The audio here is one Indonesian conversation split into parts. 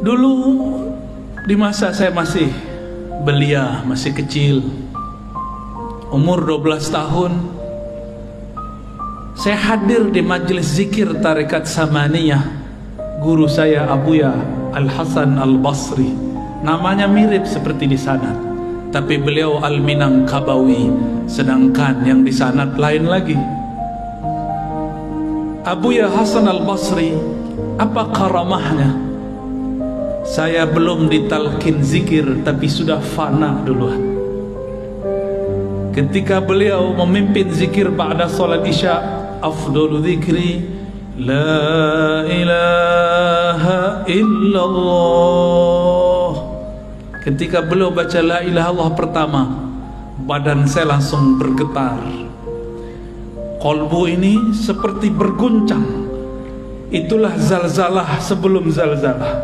Dulu di masa saya masih belia, masih kecil, umur 12 tahun, saya hadir di majelis zikir Tarekat Samaniyah. Guru saya Abuya Al-Hasan Al-Basri, namanya mirip seperti di sanad, tapi beliau Al-Minangkabawi, sedangkan yang di sanad lain lagi. Abuya Hasan Al-Basri, apa karamahnya? Saya belum ditalkin zikir tapi sudah fana duluan. Ketika beliau memimpin zikir ba'da salat isya, afdalu dzikri la ilaha illallah. Ketika beliau baca la ilaha illallah pertama, badan saya langsung bergetar. Kolbu ini seperti berguncang. Itulah zalzalah sebelum zalzalah,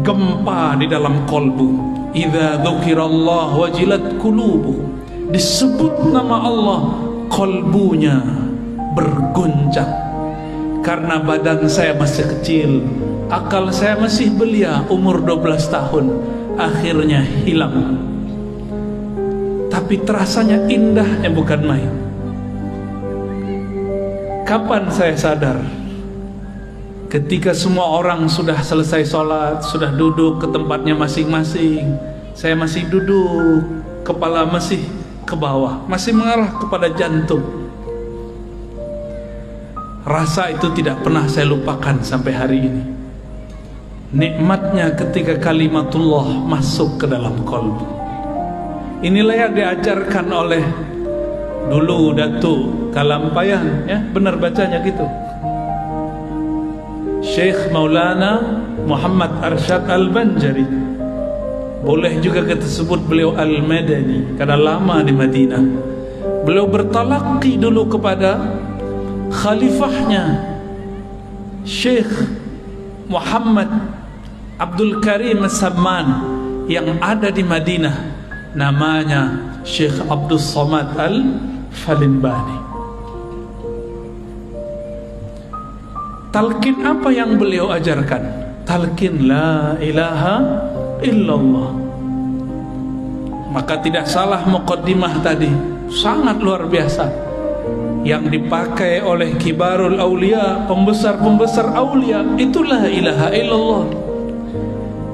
gempa di dalam kolbu. Idza dzukirallah wajilat qulubuhum, disebut nama Allah, kolbunya berguncang. Karena badan saya masih kecil, akal saya masih belia, umur 12 tahun, akhirnya hilang. Tapi terasanya indahnya bukan main. Kapan saya sadar? Ketika semua orang sudah selesai sholat, sudah duduk ke tempatnya masing-masing, saya masih duduk, kepala masih ke bawah, masih mengarah kepada jantung. Rasa itu tidak pernah saya lupakan sampai hari ini. Nikmatnya ketika kalimatullah masuk ke dalam kolbu. Inilah yang diajarkan oleh dulu Datuk Kalampayan, ya, benar bacanya gitu, Syekh Maulana Muhammad Arsyad Al-Banjari. Boleh juga kita sebut beliau Al-Madani karena lama di Madinah. Beliau bertalaqi dulu kepada khalifahnya Syekh Muhammad Abdul Karim As-Samman yang ada di Madinah, namanya Syekh Abdul Somad Al-Falinbani. Talqin apa yang beliau ajarkan? Talqin la ilaha illallah. Maka tidak salah muqaddimah tadi, sangat luar biasa, yang dipakai oleh kibarul aulia, pembesar-pembesar aulia, itu la ilaha illallah.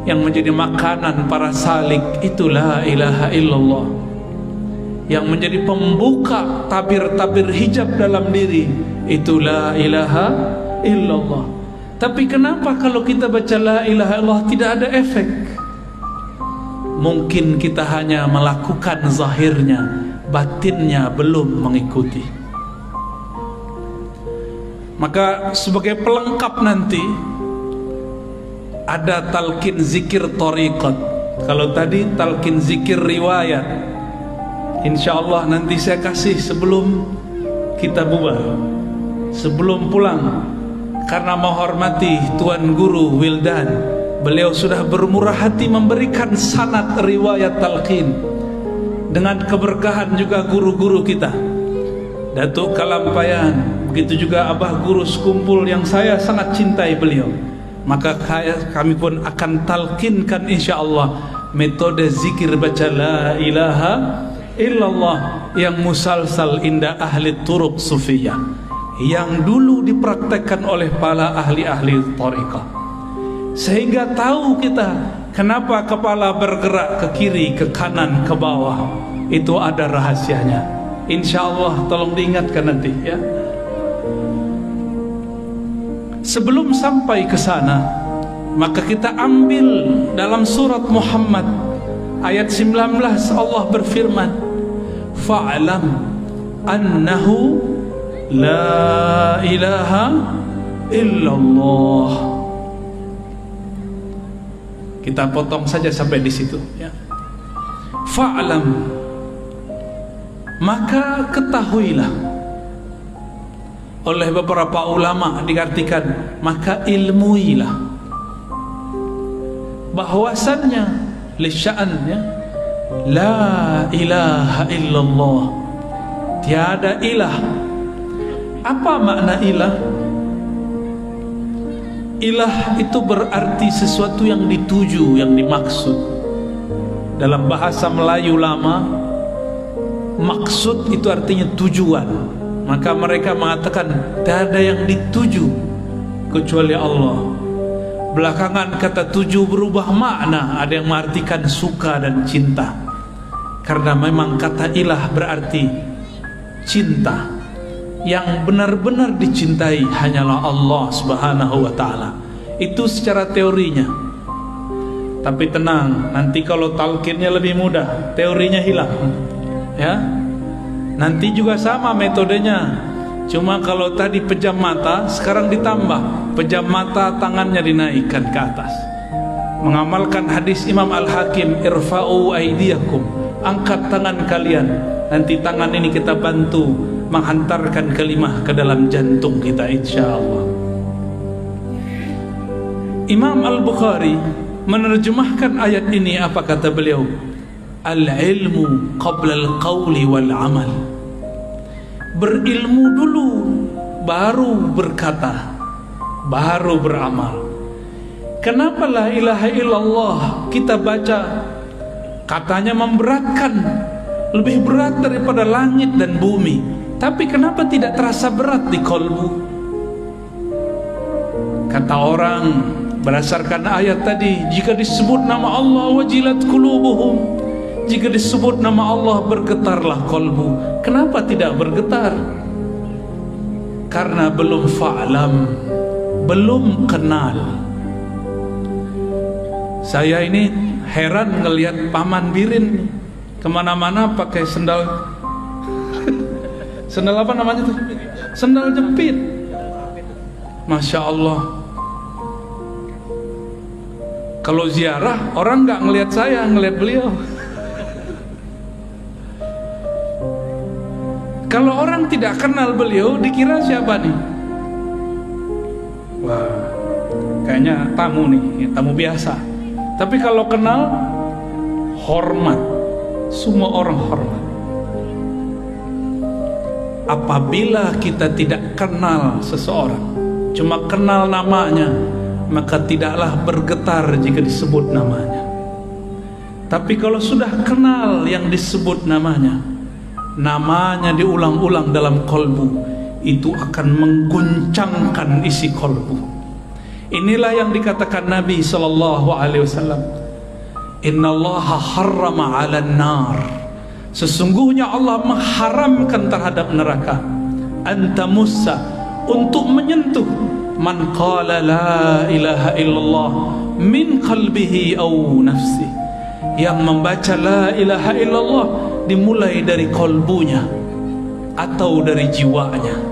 Yang menjadi makanan para salik, itu la ilaha illallah. Yang menjadi pembuka tabir-tabir hijab dalam diri, itu la ilaha illallah. Tapi kenapa kalau kita baca la ilaha illallah tidak ada efek? Mungkin kita hanya melakukan zahirnya, batinnya belum mengikuti. Maka sebagai pelengkap nanti ada talqin zikir tariqat. Kalau tadi talqin zikir riwayat, insyaallah nanti saya kasih sebelum kita bubar, sebelum pulang. Karena menghormati Tuan Guru Wildan, beliau sudah bermurah hati memberikan sanad riwayat talqin. Dengan keberkahan juga guru-guru kita, Datuk Kalampayan, begitu juga Abah Guru Sekumpul yang saya sangat cintai beliau. Maka kami pun akan talqinkan insyaallah metode zikir baca la ilaha illallah yang musalsal inda ahli turuq sufiyah, yang dulu dipraktekkan oleh para ahli-ahli thariqah. Sehingga tahu kita kenapa kepala bergerak ke kiri, ke kanan, ke bawah. Itu ada rahasianya. Insyaallah tolong diingatkan nanti, ya. Sebelum sampai ke sana, maka kita ambil dalam surat Muhammad ayat 19, Allah berfirman, fa'lam annahu la ilaha illallah. Kita potong saja sampai di situ, ya. Fa'lam, maka ketahuilah. Oleh beberapa ulama diartikan maka ilmuilah, bahwasannya lisya'annya la ilaha illallah, tiada ilah. Apa makna ilah? Ilah itu berarti sesuatu yang dituju, yang dimaksud. Dalam bahasa Melayu lama, maksud itu artinya tujuan. Maka mereka mengatakan tidak ada yang dituju kecuali Allah. Belakangan kata tuju berubah makna, ada yang mengartikan suka dan cinta. Karena memang kata ilah berarti cinta. Yang benar-benar dicintai hanyalah Allah Subhanahu wa ta'ala. Itu secara teorinya. Tapi tenang, nanti kalau talqinnya lebih mudah, teorinya hilang. Ya, nanti juga sama metodenya. Cuma kalau tadi pejam mata, sekarang ditambah pejam mata, tangannya dinaikkan ke atas. Mengamalkan hadis Imam Al-Hakim, irfa'u aidiyakum, angkat tangan kalian. Nanti tangan ini kita bantu menghantarkan kalimah ke dalam jantung kita, insyaallah. Imam Al-Bukhari menerjemahkan ayat ini, apa kata beliau? Al-ilmu qabla al-qawli wal-amal. Berilmu dulu, baru berkata, baru beramal. Kenapa la ilaha illallah kita baca, katanya memberatkan, lebih berat daripada langit dan bumi. Tapi kenapa tidak terasa berat di kolbu? Kata orang, berdasarkan ayat tadi, jika disebut nama Allah wajilat qulubuhum, jika disebut nama Allah bergetarlah kolbu. Kenapa tidak bergetar? Karena belum fa'lam, belum kenal. Saya ini heran ngelihat Paman Birin kemana-mana pakai sendal sendal apa namanya tuh? Sendal jepit. Masya Allah. Kalau ziarah orang nggak ngelihat saya, ngelihat beliau. Kalau orang tidak kenal beliau, dikira siapa nih? Wah, kayaknya tamu nih, tamu biasa. Tapi kalau kenal, hormat. Semua orang hormat. Apabila kita tidak kenal seseorang, cuma kenal namanya, maka tidaklah bergetar jika disebut namanya. Tapi kalau sudah kenal yang disebut namanya, namanya diulang-ulang dalam kolbu, itu akan mengguncangkan isi kolbu. Inilah yang dikatakan Nabi SAW, Innallaha harrama 'alan nar, sesungguhnya Allah mengharamkan terhadap neraka, anta mussa, untuk menyentuh man qala la ilaha illallah min qalbihi aw nafsi, yang membaca la ilaha illallah dimulai dari kolbunya atau dari jiwanya.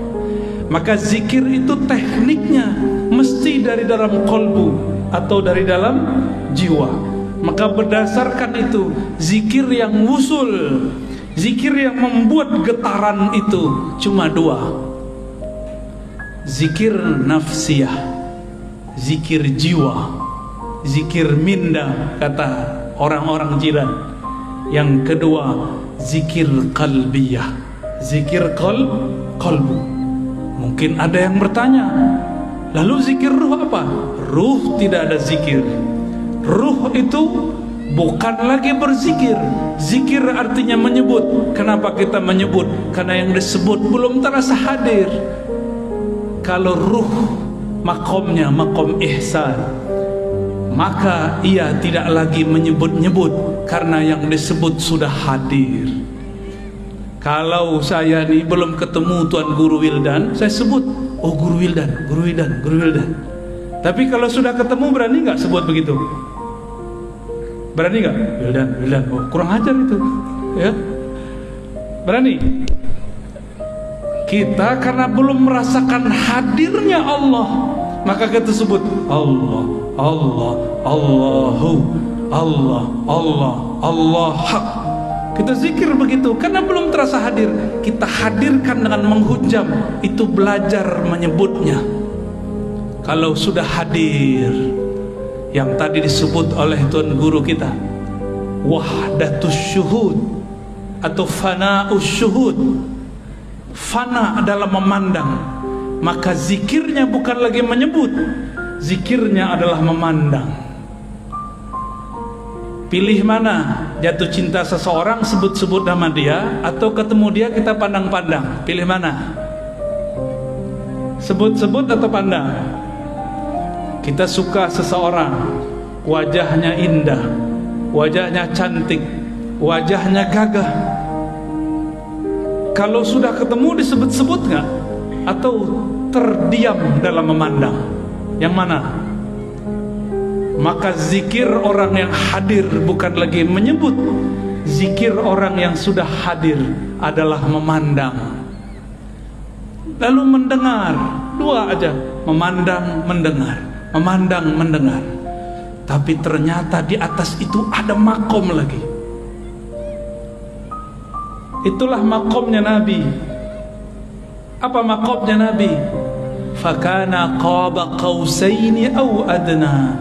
Maka zikir itu tekniknya mesti dari dalam kolbu atau dari dalam jiwa. Maka berdasarkan itu, zikir yang wusul, zikir yang membuat getaran itu cuma dua. Zikir nafsiyah, zikir jiwa, zikir minda, kata orang-orang jiran. Yang kedua, zikir qalbiyah, zikir qalbu. Mungkin ada yang bertanya, lalu zikir ruh apa? Ruh tidak ada zikir. Ruh itu bukan lagi berzikir. Zikir artinya menyebut. Kenapa kita menyebut? Karena yang disebut belum terasa hadir. Kalau ruh makomnya makom ihsan, maka ia tidak lagi menyebut-nyebut, karena yang disebut sudah hadir. Kalau saya nih belum ketemu Tuan Guru Wildan, saya sebut, oh Guru Wildan, Guru Wildan, Guru Wildan. Tapi kalau sudah ketemu, berani nggak sebut begitu? Berani nggak? Wildan, Wildan. Oh, kurang ajar itu, ya. Berani? Kita karena belum merasakan hadirnya Allah, maka kita sebut Allah, Allah, Allahu, Allah, Allah, Allah hak. Kita zikir begitu karena belum terasa hadir. Kita hadirkan dengan menghujam, itu belajar menyebutnya. Kalau sudah hadir, yang tadi disebut oleh Tuan Guru kita, wahdatus syuhud atau fana'us syuhud, fana dalam memandang, maka zikirnya bukan lagi menyebut, zikirnya adalah memandang. Pilih mana? Jatuh cinta seseorang, sebut-sebut nama dia, atau ketemu dia kita pandang-pandang? Pilih mana? Sebut-sebut atau pandang? Kita suka seseorang, wajahnya indah, wajahnya cantik, wajahnya gagah. Kalau sudah ketemu disebut-sebut nggak? Atau terdiam dalam memandang? Yang mana? Maka zikir orang yang hadir bukan lagi menyebut. Zikir orang yang sudah hadir adalah memandang. Lalu mendengar, dua aja, memandang, mendengar, memandang, mendengar. Tapi ternyata di atas itu ada makom lagi. Itulah makomnya Nabi. Apa makomnya Nabi? Fakana qaba qausaini aw adna.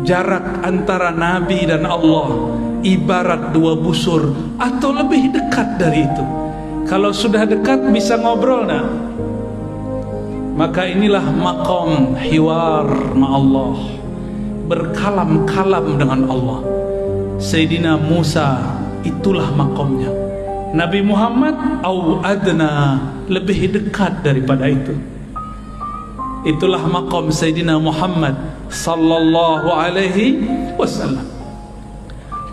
Jarak antara Nabi dan Allah ibarat dua busur atau lebih dekat dari itu. Kalau sudah dekat bisa ngobrol nah. Maka inilah maqam hiwar ma'allah, berkalam-kalam dengan Allah. Sayyidina Musa itulah maqamnya. Nabi Muhammad au adna, lebih dekat daripada itu. Itulah maqam Sayyidina Muhammad sallallahu alaihi wasallam.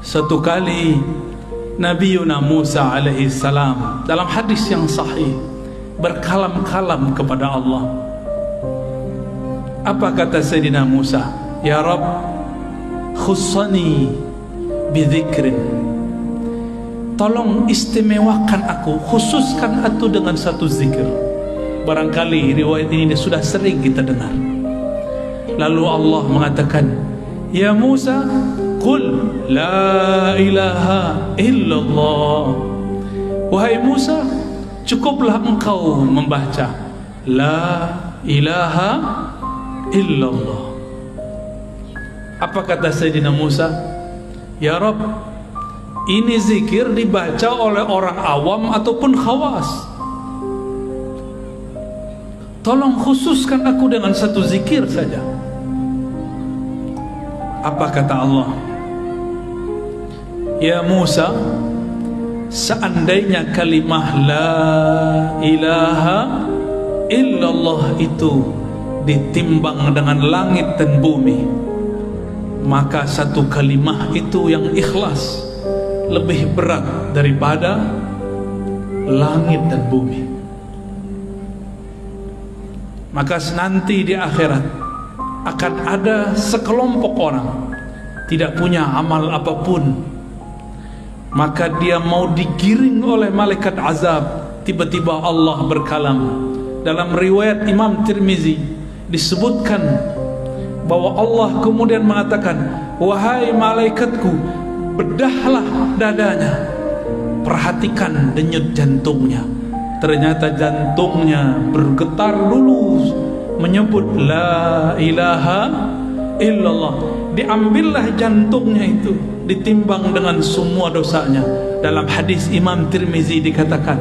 Satu kali Nabi Musa alaihi salam dalam hadis yang sahih berkalam-kalam kepada Allah. Apa kata Sayyidina Musa? Ya Rabb, khussani bidzikrin. Tolong istimewakan aku, khususkan aku dengan satu zikir. Barangkali riwayat ini sudah sering kita dengar. Lalu Allah mengatakan, Ya Musa, qul la ilaha illallah. Wahai Musa, cukuplah engkau membaca la ilaha illallah. Apa kata Sayyidina Musa? Ya Rabb, ini zikir dibaca oleh orang awam ataupun khawas. Tolong khususkan aku dengan satu zikir saja. Apa kata Allah? Ya Musa, seandainya kalimah la ilaha illallah itu ditimbang dengan langit dan bumi, maka satu kalimah itu yang ikhlas lebih berat daripada langit dan bumi. Maka nanti di akhirat akan ada sekelompok orang tidak punya amal apapun, maka dia mau digiring oleh malaikat azab. Tiba-tiba Allah berkalam. Dalam riwayat Imam Tirmizi disebutkan bahwa Allah kemudian mengatakan, wahai malaikatku, bedahlah dadanya, perhatikan denyut jantungnya. Ternyata jantungnya bergetar dulu menyebut la ilaha illallah. Diambillah jantungnya itu, ditimbang dengan semua dosanya. Dalam hadis Imam Tirmizi dikatakan,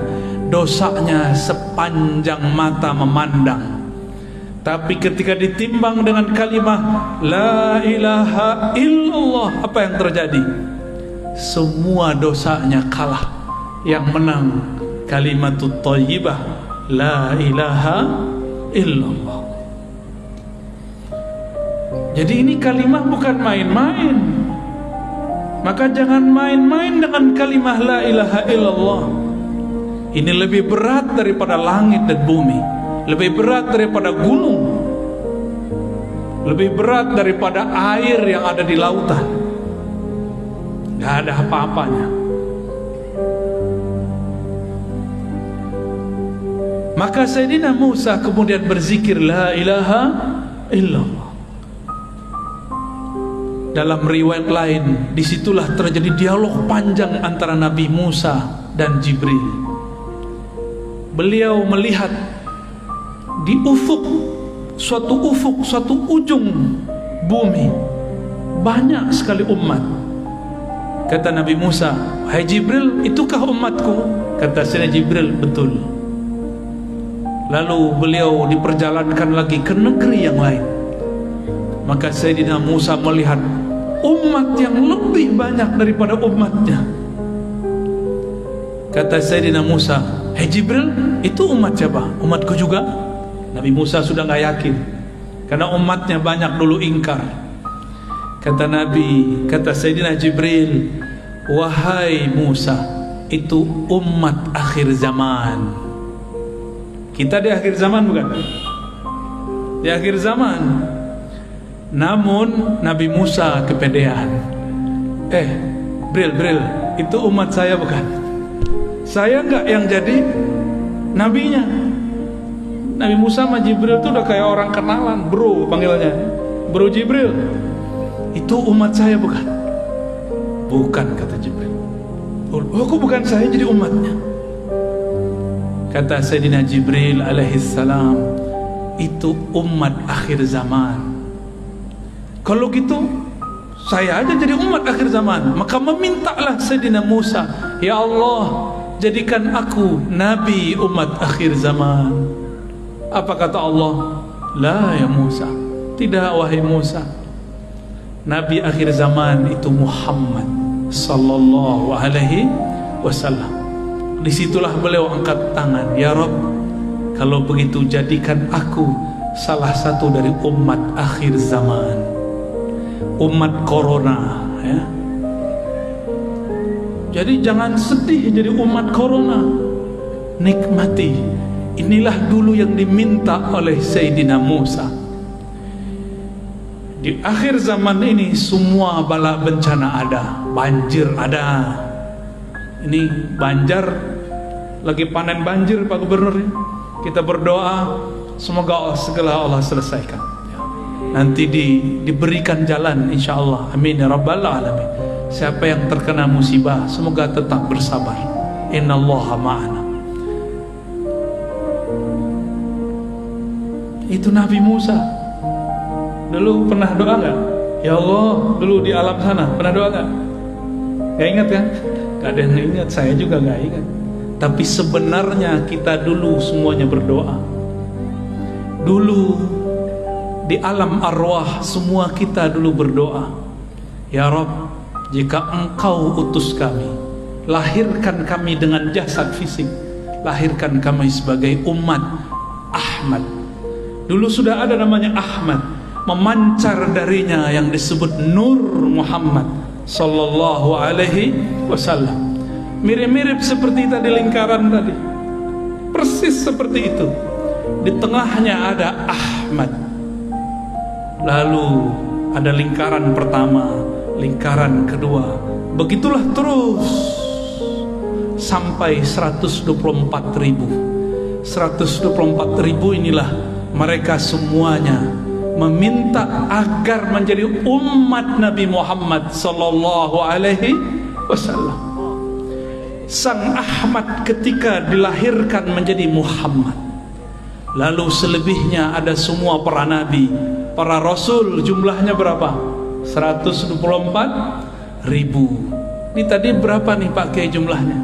dosanya sepanjang mata memandang. Tapi ketika ditimbang dengan kalimah la ilaha illallah, apa yang terjadi? Semua dosanya kalah. Yang menang kalimatut thayyibah la ilaha illallah. Jadi ini kalimah bukan main-main. Maka jangan main-main dengan kalimah la ilaha illallah. Ini lebih berat daripada langit dan bumi, lebih berat daripada gunung, lebih berat daripada air yang ada di lautan. Gak ada apa-apanya. Maka Sayyidina Musa kemudian berzikir la ilaha illallah. Dalam riwayat lain, disitulah terjadi dialog panjang antara Nabi Musa dan Jibril. Beliau melihat di ufuk, suatu ujung bumi, banyak sekali umat. Kata Nabi Musa, hai Jibril, itukah umatku? Kata Sayyidina Jibril, betul. Lalu beliau diperjalankan lagi ke negeri yang lain. Maka Sayyidina Musa melihat umat yang lebih banyak daripada umatnya. Kata Sayyidina Musa, "Hei Jibril, itu umat siapa? Umatku juga?" Nabi Musa sudah gak yakin, karena umatnya banyak dulu ingkar. Kata Nabi, kata Sayyidina Jibril, "Wahai Musa, itu umat akhir zaman." Kita di akhir zaman bukan? Di akhir zaman. Namun Nabi Musa kepedean. Bril, itu umat saya bukan? Saya enggak yang jadi nabinya. Nabi Musa sama Jibril itu udah kayak orang kenalan, bro panggilnya. Bro Jibril, itu umat saya bukan? Bukan, kata Jibril. Oh, kok bukan saya jadi umatnya? Kata Sayyidina Jibril alaihissalam, itu umat akhir zaman. Kalau gitu saya aja jadi umat akhir zaman. Maka memintalah Sayyidina Musa, "Ya Allah, jadikan aku nabi umat akhir zaman." Apa kata Allah? "La ya Musa, tidak wahai Musa. Nabi akhir zaman itu Muhammad sallallahu alaihi wasallam." Disitulah beliau angkat tangan, "Ya Rabb, kalau begitu jadikan aku salah satu dari umat akhir zaman, umat corona." Ya. Jadi jangan sedih jadi umat corona, nikmati. Inilah dulu yang diminta oleh Sayyidina Musa. Di akhir zaman ini semua bala bencana ada, banjir ada. Ini Banjar lagi panen banjir Pak Gubernur. Kita berdoa semoga segala Allah selesaikan. Nanti diberikan jalan insyaallah. Amin ya rabbal alamin. Siapa yang terkena musibah semoga tetap bersabar. Innallaha ma'ana. Itu Nabi Musa. Dulu pernah doa gak? Ya Allah, dulu di alam sana pernah doa gak? Gak ingat kan? Gak ada yang ingat, saya juga gak ingat. Tapi sebenarnya kita dulu semuanya berdoa. Dulu di alam arwah semua kita dulu berdoa. Ya Rabb, jika Engkau utus kami, lahirkan kami dengan jasad fisik, lahirkan kami sebagai umat Ahmad. Dulu sudah ada namanya Ahmad, memancar darinya yang disebut Nur Muhammad sallallahu alaihi wasallam. Mirip-mirip seperti tadi lingkaran tadi, persis seperti itu. Di tengahnya ada Ahmad, lalu ada lingkaran pertama, lingkaran kedua, begitulah terus sampai 124.000. 124.000 inilah mereka semuanya meminta agar menjadi umat Nabi Muhammad sallallahu alaihi wasallam. Sang Ahmad ketika dilahirkan menjadi Muhammad. Lalu selebihnya ada semua para nabi, para rasul, jumlahnya berapa? 124.000. Ini tadi berapa nih Pak Kiai jumlahnya?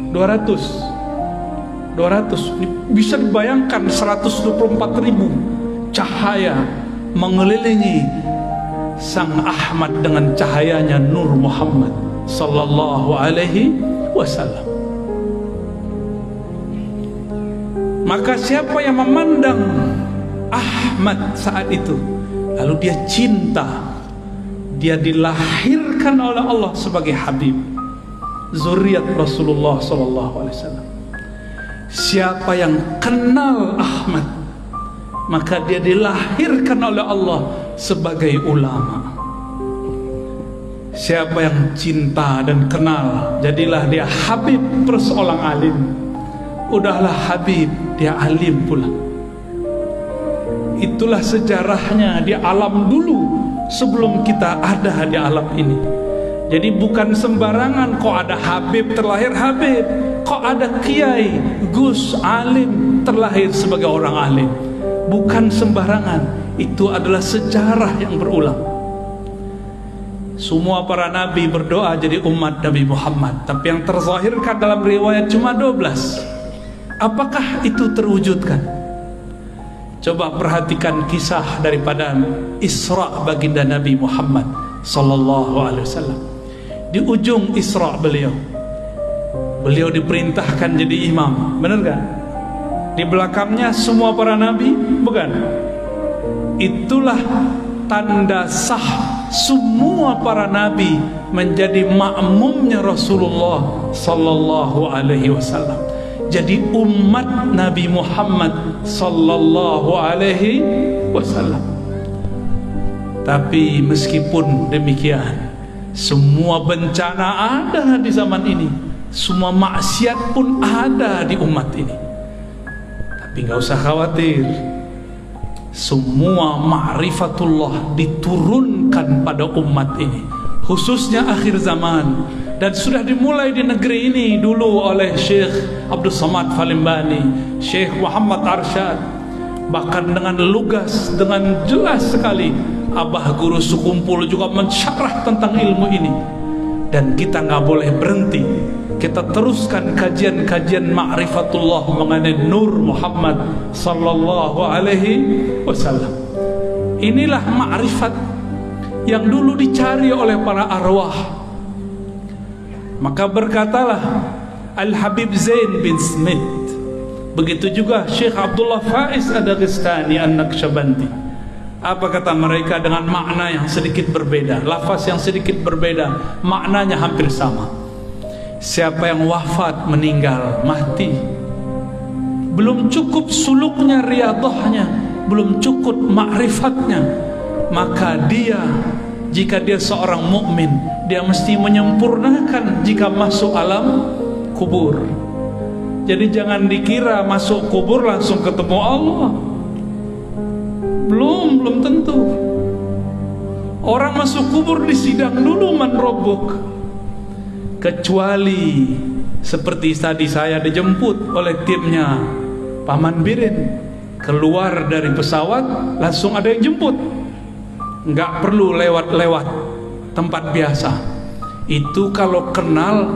200. Ini bisa dibayangkan 124.000 cahaya mengelilingi Sang Ahmad dengan cahayanya Nur Muhammad sallallahu alaihi wasallam. Maka siapa yang memandang Ahmad saat itu, lalu dia cinta, dia dilahirkan oleh Allah sebagai Habib, zuriat Rasulullah sallallahu alaihi wasallam. Siapa yang kenal Ahmad, maka dia dilahirkan oleh Allah sebagai ulama. Siapa yang cinta dan kenal, jadilah dia Habib perseorang alim. Udahlah Habib, dia alim pula. Itulah sejarahnya di alam dulu sebelum kita ada di alam ini. Jadi bukan sembarangan kok ada Habib terlahir Habib, kok ada Kiai, Gus, alim terlahir sebagai orang alim. Bukan sembarangan, itu adalah sejarah yang berulang. Semua para nabi berdoa jadi umat Nabi Muhammad, tapi yang terzahirkan dalam riwayat cuma 12. Apakah itu terwujudkan? Coba perhatikan kisah daripada Isra baginda Nabi Muhammad sallallahu alaihi wasallam. Di ujung Isra beliau diperintahkan jadi imam, benar kan? Di belakangnya semua para nabi, bukan? Itulah tanda sah semua para nabi menjadi makmumnya Rasulullah sallallahu alaihi wasallam. Jadi umat Nabi Muhammad sallallahu alaihi wasallam. Tapi meskipun demikian, semua bencana ada di zaman ini, semua maksiat pun ada di umat ini. Tapi nggak usah khawatir, semua ma'rifatullah diturunkan pada umat ini, khususnya akhir zaman. Dan sudah dimulai di negeri ini dulu oleh Syekh Abdul Samad Falimbani, Syekh Muhammad Arsyad. Bahkan dengan lugas, dengan jelas sekali Abah Guru Sukumpul juga mensyarah tentang ilmu ini. Dan kita nggak boleh berhenti, kita teruskan kajian-kajian ma'rifatullah mengenai Nur Muhammad sallallahu alaihi wasallam. Inilah ma'rifat yang dulu dicari oleh para arwah. Maka berkatalah Al-Habib Zain bin Smith, begitu juga Syekh Abdullah Faiz Ad-Daghestani An-Naqsyabandi. Apa kata mereka? Dengan makna yang sedikit berbeda, lafaz yang sedikit berbeda, maknanya hampir sama. Siapa yang wafat, meninggal, mati, belum cukup suluknya, riyadhahnya, belum cukup ma'rifatnya, maka dia, jika dia seorang mukmin, dia mesti menyempurnakan jika masuk alam kubur. Jadi jangan dikira masuk kubur langsung ketemu Allah. Belum tentu. Orang masuk kubur disidang dulu, man rabbuk. Kecuali seperti tadi saya dijemput oleh timnya Paman Birin, keluar dari pesawat langsung ada yang jemput, nggak perlu lewat tempat biasa. Itu kalau kenal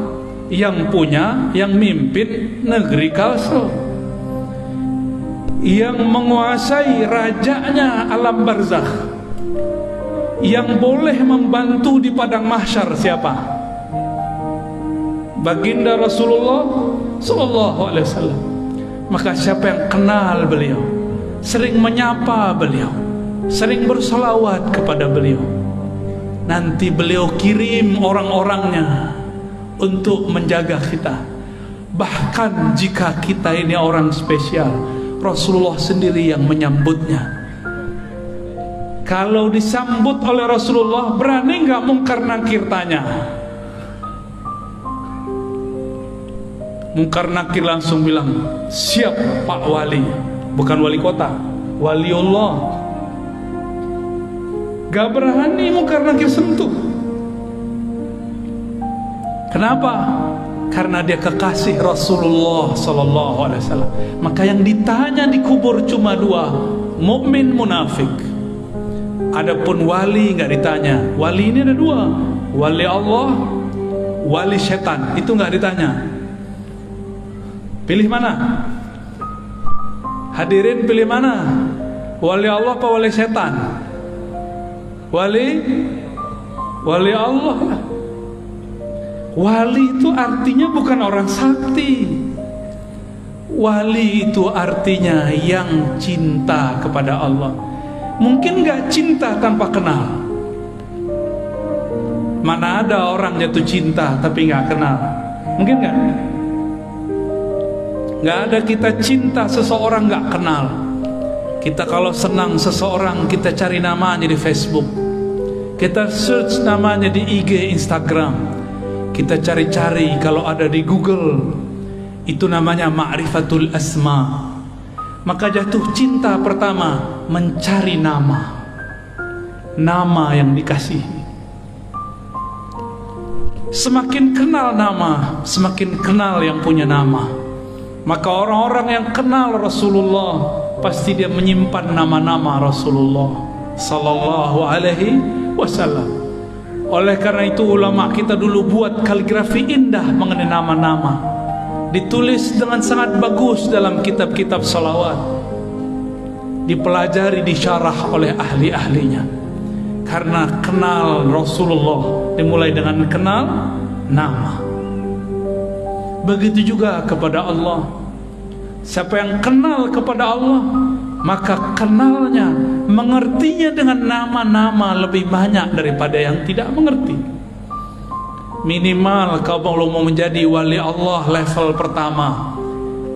yang punya, yang mimpin negeri Kalsel, yang menguasai rajanya alam barzakh, yang boleh membantu di padang mahsyar siapa? Baginda Rasulullah sallallahu alaihi wasallam. Maka siapa yang kenal beliau, sering menyapa beliau, sering bersolawat kepada beliau, nanti beliau kirim orang-orangnya untuk menjaga kita. Bahkan jika kita ini orang spesial, Rasulullah sendiri yang menyambutnya. Kalau disambut oleh Rasulullah, berani nggak mungkar nakir tanya? Mungkar nakir langsung bilang, siap Pak Wali. Bukan wali kota, waliullah. Gak berani mungkar nakir sentuh. Kenapa? Karena dia kekasih Rasulullah sallallahu alaihi wasallam. Maka yang ditanya di kubur cuma dua, mukmin, munafik. Adapun wali nggak ditanya. Wali ini ada dua, wali Allah, wali setan. Itu nggak ditanya. Pilih mana? Hadirin pilih mana? Wali Allah apa wali setan? Wali Allah. Wali itu artinya bukan orang sakti. Wali itu artinya yang cinta kepada Allah. Mungkin gak cinta tanpa kenal. Mana ada orang jatuh cinta tapi gak kenal? Mungkin gak? Gak ada kita cinta seseorang gak kenal. Kita kalau senang seseorang, kita cari namanya di Facebook, kita search namanya di IG, Instagram, kita cari-cari kalau ada di Google. Itu namanya ma'rifatul asma. Maka jatuh cinta pertama mencari nama yang dikasihi. Semakin kenal nama, semakin kenal yang punya nama. Maka orang-orang yang kenal Rasulullah pasti dia menyimpan nama-nama Rasulullah sallallahu alaihi wasallam. Oleh karena itu ulama kita dulu buat kaligrafi indah mengenai nama-nama, ditulis dengan sangat bagus dalam kitab-kitab salawat. dipelajari, disyarah oleh ahli-ahlinya. Karena kenal Rasulullah dimulai dengan kenal nama. Begitu juga kepada Allah. Siapa yang kenal kepada Allah, maka kenalnya, mengertinya dengan nama-nama lebih banyak daripada yang tidak mengerti. Minimal kalau mau menjadi wali Allah level pertama,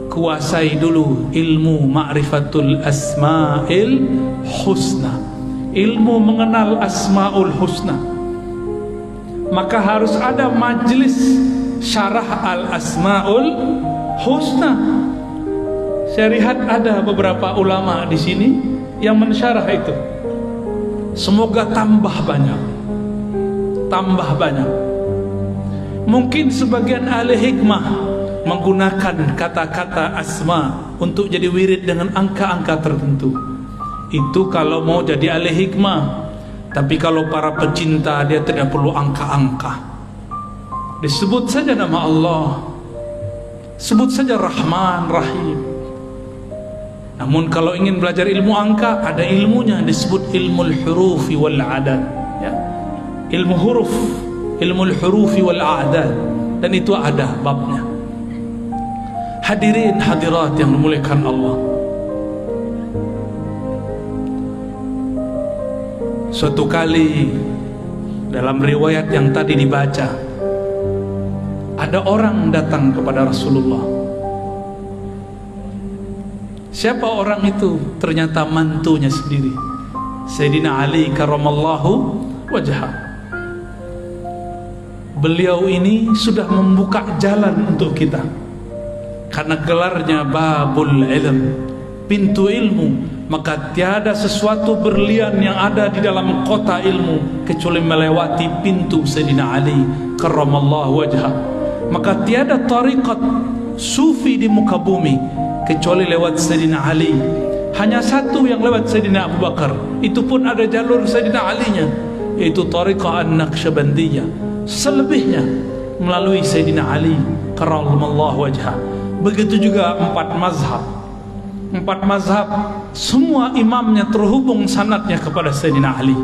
kuasai dulu ilmu ma'rifatul asma'il husna, ilmu mengenal asma'ul husna. Maka harus ada majlis syarah al asma'ul husna. Saya lihat ada beberapa ulama di sini yang mensyarah itu. Semoga tambah banyak, tambah banyak. Mungkin sebagian ahli hikmah menggunakan kata-kata asma untuk jadi wirid dengan angka-angka tertentu. Itu kalau mau jadi ahli hikmah. Tapi kalau para pecinta, dia tidak perlu angka-angka. Disebut saja nama Allah, sebut saja Rahman, Rahim. Namun kalau ingin belajar ilmu angka, ada ilmunya, disebut ilmu al-hurufi wal a'dad, ya. Ilmu huruf, ilmu al-hurufi wal a'dad, dan itu ada babnya. Hadirin hadirat yang dimuliakan Allah, suatu kali dalam riwayat yang tadi dibaca, ada orang datang kepada Rasulullah. Siapa orang itu? Ternyata mantunya sendiri, Sayyidina Ali karramallahu wajhah. Beliau ini sudah membuka jalan untuk kita, karena gelarnya babul ilm, pintu ilmu. Maka tiada sesuatu berlian yang ada di dalam kota ilmu kecuali melewati pintu Sayyidina Ali karramallahu wajhah. Maka tiada tariqat sufi di muka bumi kecuali lewat Sayyidina Ali. Hanya satu yang lewat Sayyidina Abu Bakar, itu pun ada jalur Sayyidina Ali-nya, yaitu tariqah an-Naqsyabandiyah. Selebihnya melalui Sayyidina Ali karramallahu wajhah. Begitu juga 4 mazhab. 4 mazhab semua imamnya terhubung sanadnya kepada Sayyidina Ali.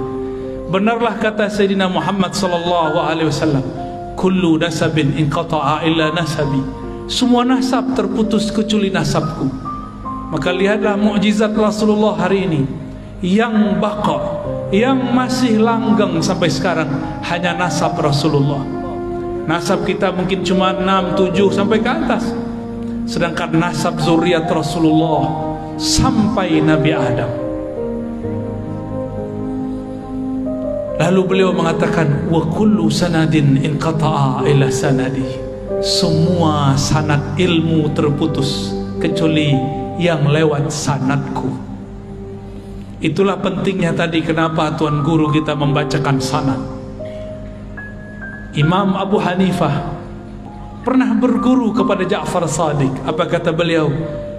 Benarlah kata Sayyidina Muhammad sallallahu alaihi wasallam, kullu nasabin inqata'a illa nasabi. Semua nasab terputus kecuali nasabku. Maka lihatlah mukjizat Rasulullah hari ini, yang baqa, yang masih langgeng sampai sekarang, hanya nasab Rasulullah. Nasab kita mungkin cuma 6, 7 sampai ke atas, sedangkan nasab zuriat Rasulullah sampai Nabi Adam. Lalu beliau mengatakan, wa kullu sanadin inqata'a ila sanadi. Semua sanad ilmu terputus kecuali yang lewat sanadku. Itulah pentingnya tadi kenapa Tuan Guru kita membacakan sanad. Imam Abu Hanifah pernah berguru kepada Ja'far Shadiq. Apa kata beliau?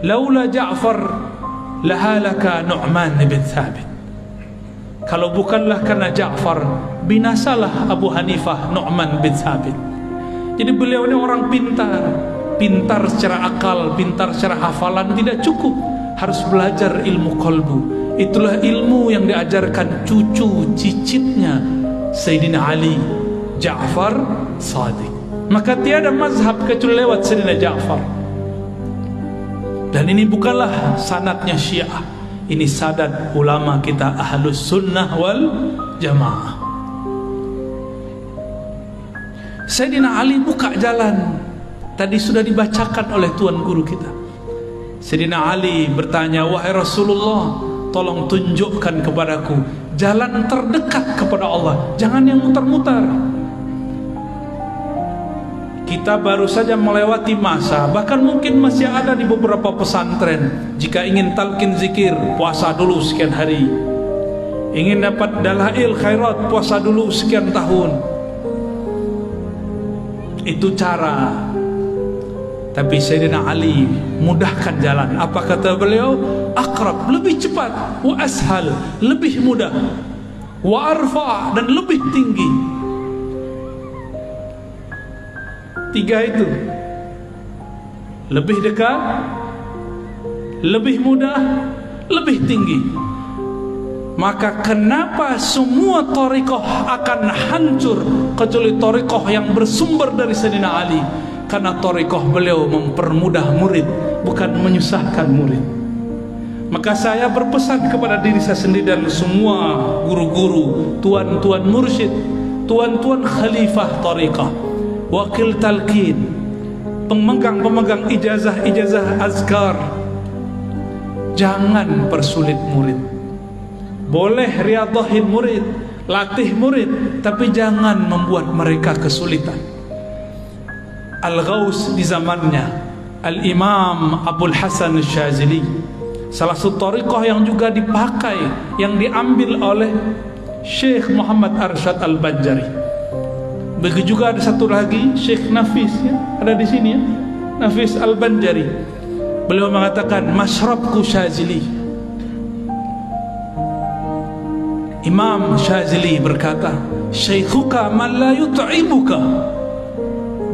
Laula Ja'far lahalaka Nu'man bin Thabit. Kalau bukanlah karena Ja'far, binasalah Abu Hanifah Nu'man bin Thabit. Jadi beliau ini orang pintar. Pintar secara akal, pintar secara hafalan tidak cukup, harus belajar ilmu qalbu. Itulah ilmu yang diajarkan cucu cicitnya Sayyidina Ali, Ja'far Shadiq. Maka tiada mazhab kecuali lewat Sayyidina Ja'far. Dan ini bukanlah sanadnya Syiah, ini sanad ulama kita Ahlus Sunnah wal Jamaah. Sayyidina Ali buka jalan. Tadi sudah dibacakan oleh Tuan Guru kita. Sayyidina Ali bertanya, wahai Rasulullah, tolong tunjukkan kepadaku jalan terdekat kepada Allah, jangan yang mutar-mutar. Kita baru saja melewati masa, bahkan mungkin masih ada di beberapa pesantren, jika ingin talqin zikir, puasa dulu sekian hari. Ingin dapat dalail khairat, puasa dulu sekian tahun. Itu cara. Tapi Sayyidina Ali mudahkan jalan. Apa kata beliau? Aqrab, lebih cepat. Wa ashal, lebih mudah. Wa arfa, dan lebih tinggi. 3 itu. Lebih dekat, lebih mudah, lebih tinggi. Maka kenapa semua thariqah akan hancur kecuali thariqah yang bersumber dari Sayyidina Ali? Karena thariqah beliau mempermudah murid, bukan menyusahkan murid. Maka saya berpesan kepada diri saya sendiri dan semua guru-guru, tuan-tuan mursyid, tuan-tuan khalifah thariqah, wakil talqin, pemegang ijazah azkar, jangan persulit murid. Boleh riyadhahin murid, latih murid, tapi jangan membuat mereka kesulitan. Al-Ghaus di zamannya Al-Imam Abul Hasan Syazili, salah satu thariqah yang juga dipakai, yang diambil oleh Syekh Muhammad Arsyad Al-Banjari. Begitu juga ada satu lagi Syekh Nafis, ya, ada di sini, ya, Nafis Al-Banjari. Beliau mengatakan masyrabku Syazili. Imam Syazili berkata, syaikhuka man la yut'ibuka.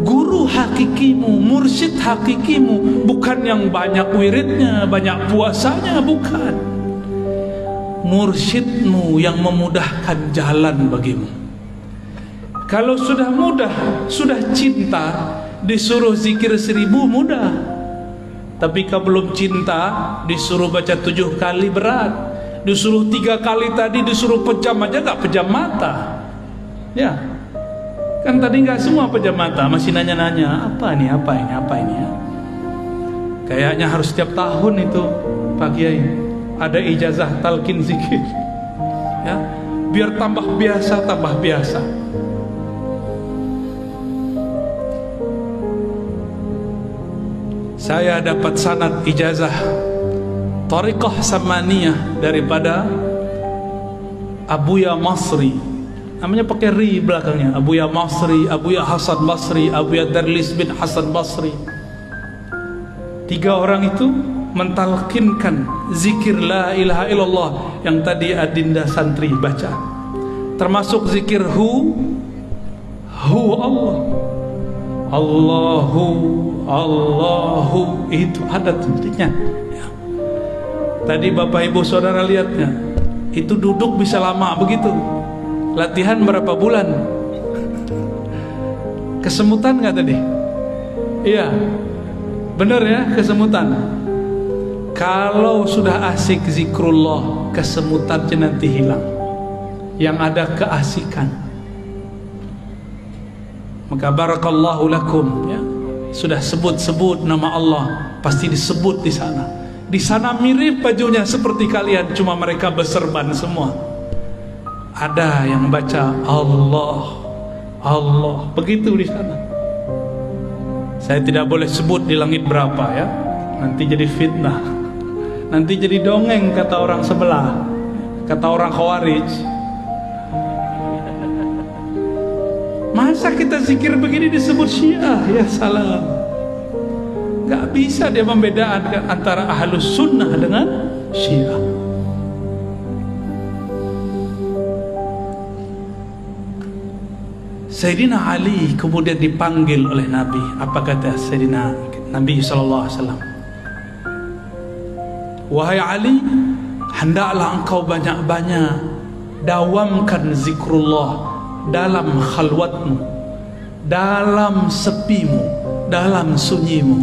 Guru hakikimu, mursyid hakikimu bukan yang banyak wiridnya, banyak puasanya, bukan. Mursyidmu yang memudahkan jalan bagimu. Kalau sudah mudah, sudah cinta, disuruh zikir 1000 mudah. Tapi kalau belum cinta, disuruh baca 7 kali berat. Disuruh 3 kali tadi, disuruh pejam aja gak pejam mata. Ya, kan tadi gak semua pejam mata, masih nanya-nanya apa ini ya. Kayaknya harus setiap tahun itu Pak Kiai ada ijazah talqin zikir, ya, biar tambah biasa. Saya dapat sanad ijazah thariqah samaniyah daripada Abuya Masri, namanya pakai ri belakangnya, Abuya Masri, Abuya Hasan Basri, Abuya Darlis bin Hasan Basri. 3 orang itu mentalkinkan zikir la ilaha illallah yang tadi adinda santri baca, termasuk zikir hu Allah, Allahu, itu ada tentunya. Tadi Bapak Ibu Saudara lihatnya, itu duduk bisa lama begitu. Latihan berapa bulan? Kesemutan nggak tadi? Iya, benar ya, kesemutan. Kalau sudah asik zikrullah, kesemutannya nanti hilang. Yang ada keasikan. Maka barakallahu lakum, ya. Sudah sebut-sebut nama Allah, pasti disebut di sana. Di sana mirip bajunya seperti kalian, cuma mereka berserban semua. Ada yang baca Allah, begitu di sana. Saya tidak boleh sebut di langit berapa, ya. Nanti jadi fitnah. Nanti jadi dongeng kata orang sebelah, kata orang Khawarij. Masa kita zikir begini disebut Syiah? Ya salam. Gak bisa dia membedakan antara ahlus sunnah dengan Syiah. Sayyidina Ali kemudian dipanggil oleh Nabi. Apa kata Sayyidina Nabi SAW? Wahai Ali, hendaklah engkau banyak-banyak dawamkan zikrullah dalam khalwatmu, dalam sepimu, dalam sunyimu.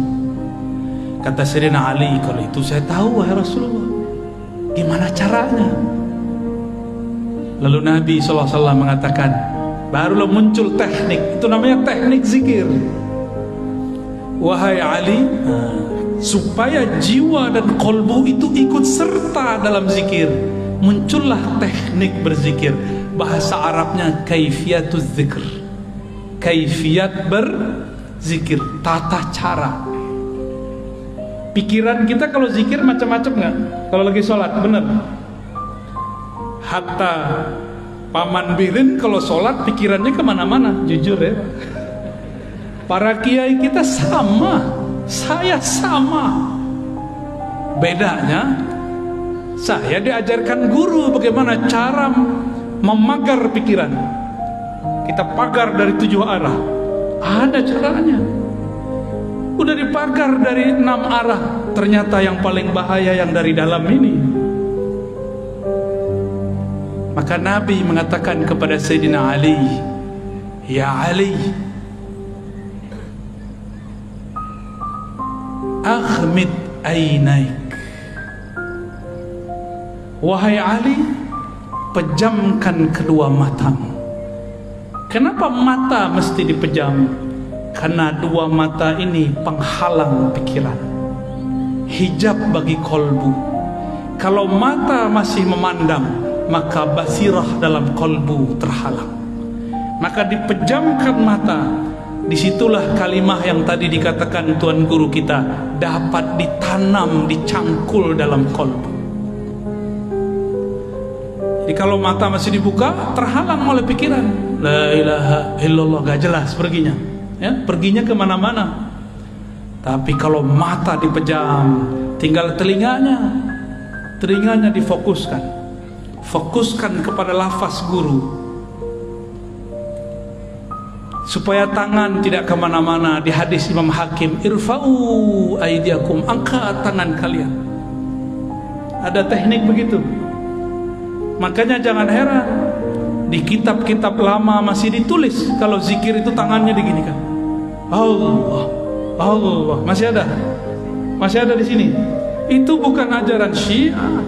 Kata Sayyidina Ali, kalau itu saya tahu wahai Rasulullah, gimana caranya? Lalu Nabi SAW mengatakan, barulah muncul teknik, itu namanya teknik zikir. Wahai Ali, supaya jiwa dan kolbu itu ikut serta dalam zikir, muncullah teknik berzikir. Bahasa Arabnya kaifiyatuz zikr, kaifiyat berzikir, tata cara. Pikiran kita kalau zikir macam-macam nggak? Kalau lagi sholat, bener? Hatta Paman Birin kalau sholat pikirannya kemana-mana, jujur ya. Para kiai kita sama, saya sama. Bedanya, saya diajarkan guru bagaimana cara memagar pikiran. Kita pagar dari 7 arah. Ada caranya. Udah dipagar dari 6 arah, ternyata yang paling bahaya yang dari dalam ini. Maka Nabi mengatakan kepada Sayyidina Ali, "Ya Ali, aghmid ainaik." Wahai Ali, pejamkan kedua matamu. Kenapa mata mesti dipejam? Karena dua mata ini penghalang pikiran, hijab bagi kolbu. Kalau mata masih memandang, maka basirah dalam kolbu terhalang. Maka dipejamkan mata. Disitulah kalimah yang tadi dikatakan Tuan Guru kita dapat ditanam, dicangkul dalam kolbu. Jadi kalau mata masih dibuka, terhalang oleh pikiran. La ilaha illallah, gak jelas perginya, ya, perginya kemana-mana. Tapi kalau mata dipejam, tinggal telinganya difokuskan, fokuskan kepada lafaz guru, supaya tangan tidak kemana-mana. Di hadis Imam Hakim, irfa'u aydiakum, angkat tangan kalian. Ada teknik begitu. Makanya jangan heran, di kitab-kitab lama masih ditulis kalau zikir itu tangannya diginikan. Allah, Allah, masih ada di sini. Itu bukan ajaran Syiah,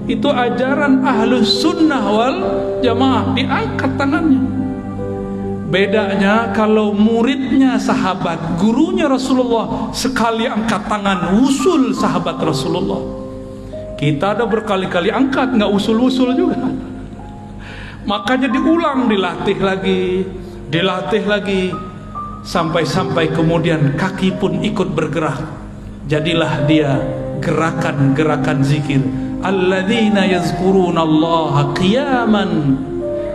itu ajaran Ahlus Sunnah wal Jamaah. Diangkat tangannya. Bedanya kalau muridnya sahabat, gurunya Rasulullah, sekali angkat tangan usul sahabat Rasulullah. Kita ada berkali-kali angkat, nggak usul-usul juga. Makanya diulang, dilatih lagi, sampai kemudian kaki pun ikut bergerak. Jadilah dia gerakan-gerakan zikir. Alladzina yazkurunallaha qiyaman.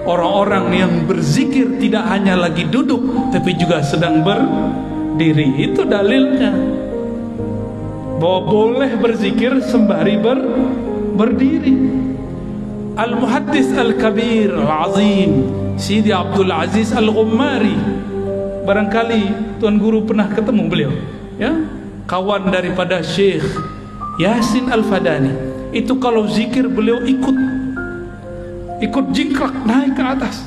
Orang-orang yang berzikir tidak hanya lagi duduk, tapi juga sedang berdiri. Itu dalilnya bahwa boleh berzikir sembari berdiri. Al-Muhaddis Al-Kabir Al-Azim Sidi Abdul Aziz Al-Ghummari, barangkali Tuan Guru pernah ketemu beliau, ya, kawan daripada Syekh Yasin Al-Fadani. Itu kalau zikir beliau ikut jingkrak naik ke atas.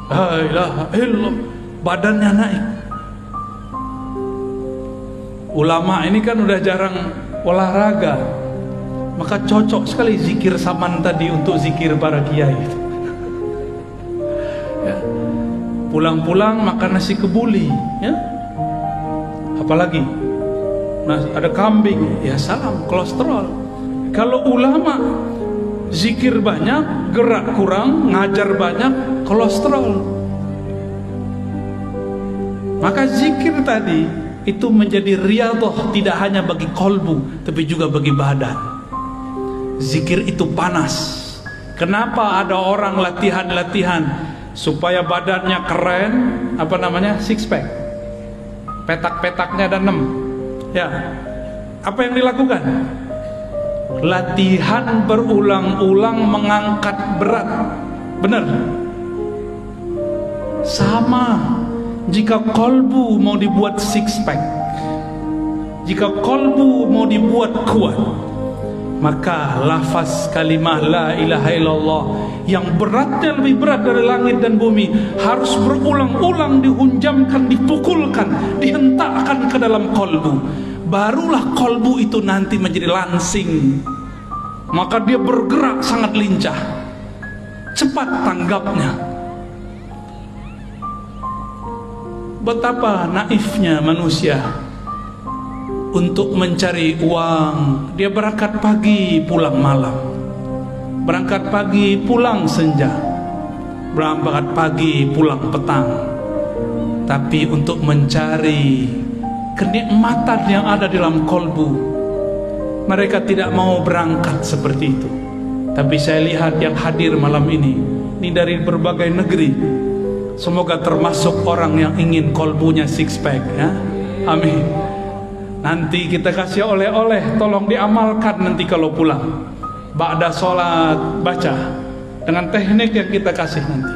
La ilaha illallah, badannya naik. Ulama ini kan udah jarang olahraga, maka cocok sekali zikir saman tadi untuk zikir para kiai. Ya. Pulang-pulang makan nasi kebuli, ya. Apalagi ada kambing, ya salam, kolesterol. Kalau ulama zikir banyak, gerak kurang, ngajar banyak, kolesterol. Maka zikir tadi itu menjadi riyadhah, tidak hanya bagi kolbu, tapi juga bagi badan. Zikir itu panas. Kenapa ada orang latihan supaya badannya keren, apa namanya, six pack, petak-petaknya ada 6, ya. Apa yang dilakukan? Latihan berulang-ulang mengangkat berat. Benar? Sama. Jika kolbu mau dibuat six pack, jika kolbu mau dibuat kuat, maka lafaz kalimah la ilaha illallah yang beratnya lebih berat dari langit dan bumi harus berulang-ulang dihunjamkan, dipukulkan, dihentakkan ke dalam kolbu. Barulah kolbu itu nanti menjadi lansing. Maka dia bergerak sangat lincah, cepat tanggapnya. Betapa naifnya manusia untuk mencari uang. Dia berangkat pagi, pulang malam. Berangkat pagi, pulang senja. Berangkat pagi, pulang petang. Tapi untuk mencari kenikmatan yang ada dalam kolbu, mereka tidak mau berangkat seperti itu. Tapi saya lihat yang hadir malam ini dari berbagai negeri. Semoga termasuk orang yang ingin kolbunya six pack, ya. Amin. Nanti kita kasih oleh-oleh, tolong diamalkan nanti kalau pulang. Ba'da sholat baca dengan teknik yang kita kasih nanti.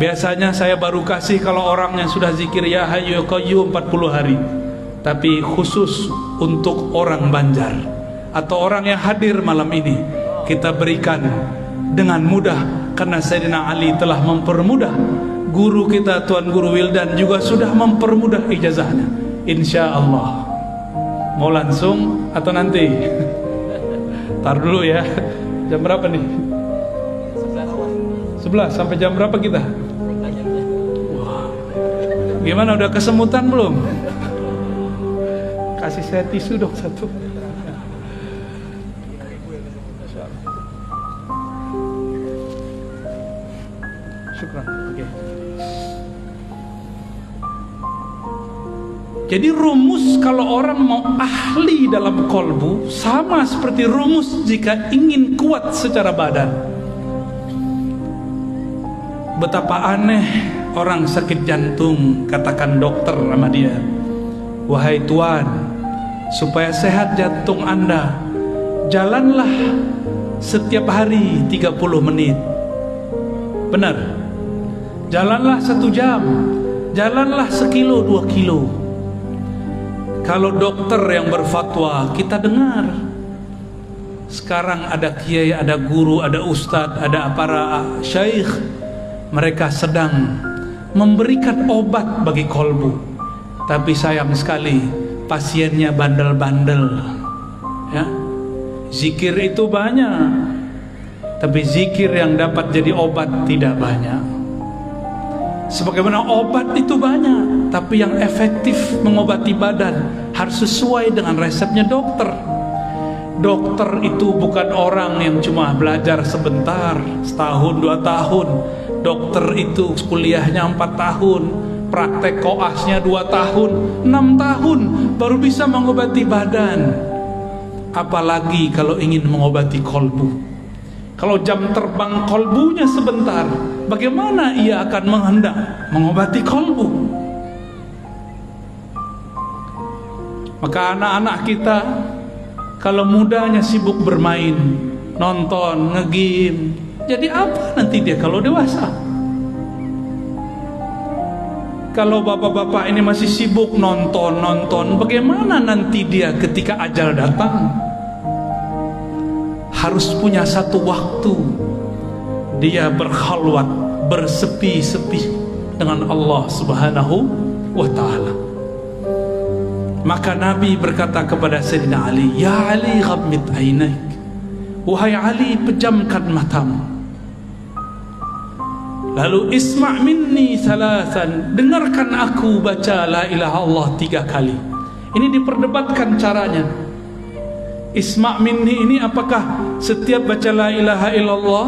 Biasanya saya baru kasih kalau orang yang sudah zikir ya hayyu ya qayyum 40 hari. Tapi khusus untuk orang Banjar atau orang yang hadir malam ini, kita berikan dengan mudah karena Sayyidina Ali telah mempermudah. Guru kita Tuan Guru Wildan juga sudah mempermudah ijazahnya. Insya Allah. Mau langsung atau nanti? Tar dulu ya. Jam berapa nih? 11. Sampai jam berapa kita? Wah. Gimana, udah kesemutan belum? Kasih saya tisu dong satu. Syukran. Oke. Jadi rumus kalau orang mau ahli dalam kolbu sama seperti rumus jika ingin kuat secara badan. Betapa aneh orang sakit jantung, katakan dokter sama dia, wahai tuan, supaya sehat jantung Anda, jalanlah setiap hari 30 menit. Benar? Jalanlah 1 jam, jalanlah 1 kilo 2 kilo. Kalau dokter yang berfatwa kita dengar. Sekarang ada kiai, ada guru, ada ustadz, ada para syaikh, mereka sedang memberikan obat bagi kolbu. Tapi sayang sekali pasiennya bandel-bandel ya. Zikir itu banyak, tapi zikir yang dapat jadi obat tidak banyak. Sebagaimana obat itu banyak, tapi yang efektif mengobati badan harus sesuai dengan resepnya dokter. Dokter itu bukan orang yang cuma belajar sebentar, setahun 2 tahun. Dokter itu kuliahnya 4 tahun, praktek koasnya 2 tahun, 6 tahun baru bisa mengobati badan. Apalagi kalau ingin mengobati kolbu. Kalau jam terbang kolbunya sebentar, bagaimana ia akan menghendak mengobati kolbu? Maka anak-anak kita kalau mudanya sibuk bermain, nonton, nge-game, jadi apa nanti dia kalau dewasa? Kalau bapak-bapak ini masih sibuk nonton, bagaimana nanti dia ketika ajal datang? Harus punya satu waktu dia berkhalwat, bersepi-sepi dengan Allah Subhanahu wa ta'ala. Maka Nabi berkata kepada Sayyidina Ali, ya Ali ghammid ainaik, wahai Ali pejamkan matamu. Lalu isma' minni thalathan, dengarkan aku baca la ilaha Allah 3 kali. Ini diperdebatkan caranya. Isma' minni ini apakah setiap baca la ilaha illallah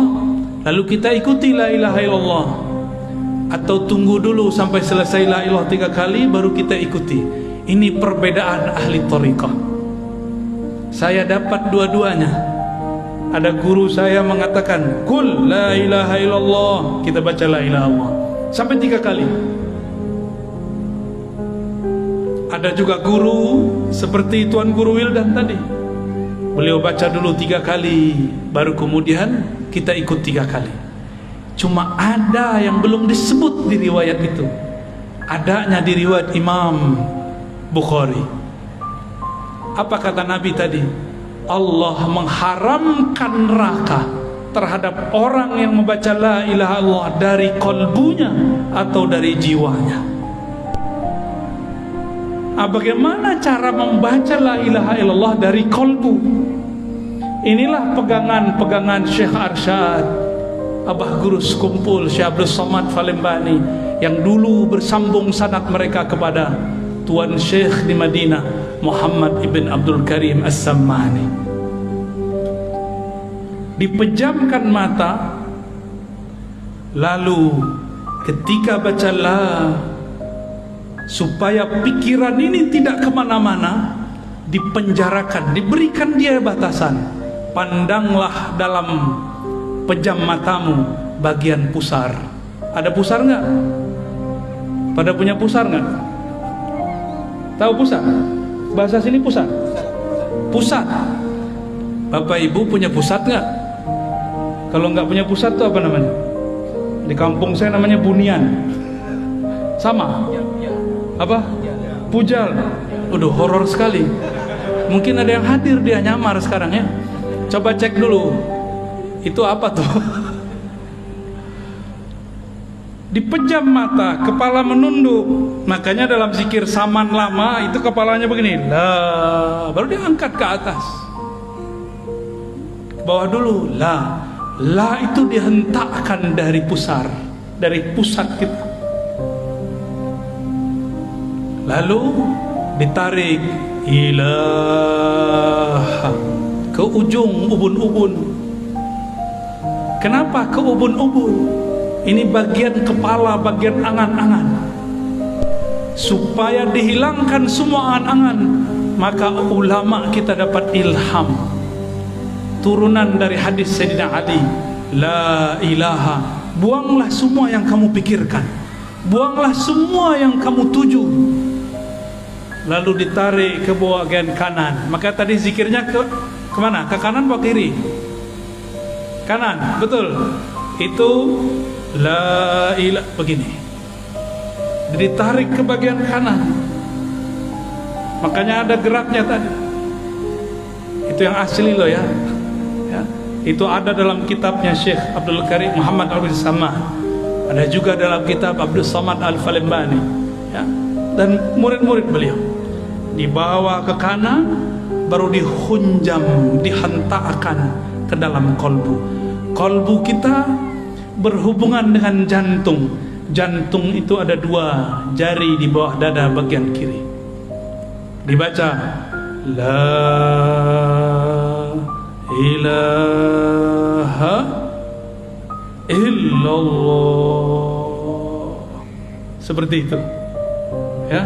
lalu kita ikuti la ilaha illallah, atau tunggu dulu sampai selesai la ilaha 3 kali baru kita ikuti? Ini perbedaan ahli thariqah. Saya dapat dua-duanya. Ada guru saya mengatakan kul la ilaha illallah, kita baca la ilaha illallah sampai 3 kali. Ada juga guru seperti Tuan Guru Wildan tadi, beliau baca dulu 3 kali, baru kemudian kita ikut 3 kali. Cuma ada yang belum disebut di riwayat itu. Adanya di riwayat Imam Bukhari. Apa kata Nabi tadi? Allah mengharamkan neraka terhadap orang yang membaca la ilaha illallah dari kolbunya atau dari jiwanya. Bagaimana cara membaca la ilaha illallah dari kolbu? Inilah pegangan-pegangan Syekh Arsyad, Abah Guru Sekumpul Syekh Abdul Somad Falembani, yang dulu bersambung sanad mereka kepada Tuan Syekh di Madinah, Muhammad ibn Abdul Karim As-Sammani. Dipejamkan mata, lalu ketika baca la, supaya pikiran ini tidak kemana-mana, dipenjarakan, diberikan dia batasan. Pandanglah dalam pejam matamu bagian pusar. Ada pusar nggak? Pada punya pusar nggak? Tahu pusar? Bahasa sini pusat. Pusat. Bapak Ibu punya pusat nggak? Kalau nggak punya pusat itu apa namanya? Di kampung saya namanya bunian. Sama? Apa? Pujal. Udah horor sekali. Mungkin ada yang hadir, dia nyamar sekarang ya. Coba cek dulu. Itu apa tuh? dipejam mata, kepala menunduk. Makanya dalam zikir saman lama itu kepalanya begini, la, baru diangkat ke atas. Bawah dulu, la. La itu dihentakkan dari pusar, dari pusat kita. Lalu ditarik ilaha ke ujung ubun-ubun. Kenapa ke ubun-ubun? Ini bagian kepala, bagian angan-angan. Supaya dihilangkan semua angan-angan, maka ulama kita dapat ilham. Turunan dari hadis Sayyidina Ali, la ilaha. Buanglah semua yang kamu pikirkan, buanglah semua yang kamu tuju. Lalu ditarik ke bagian kanan. Maka tadi zikirnya kemana? Ke kanan atau kiri? Kanan, betul. Itu la ilaha begini. Ditarik ke bagian kanan. Makanya ada geraknya tadi. Itu yang asli loh ya. Itu ada dalam kitabnya Syekh Abdul Karim Muhammad Al-Samad. Ada juga dalam kitab Abdul Samad Al-Falembani ya. Dan murid-murid beliau. Dibawa ke kanan, baru dihunjam, dihentakkan ke dalam kolbu. Kolbu kita berhubungan dengan jantung. Jantung itu ada 2 jari di bawah dada bagian kiri. Dibaca la ilaha illallah, seperti itu ya.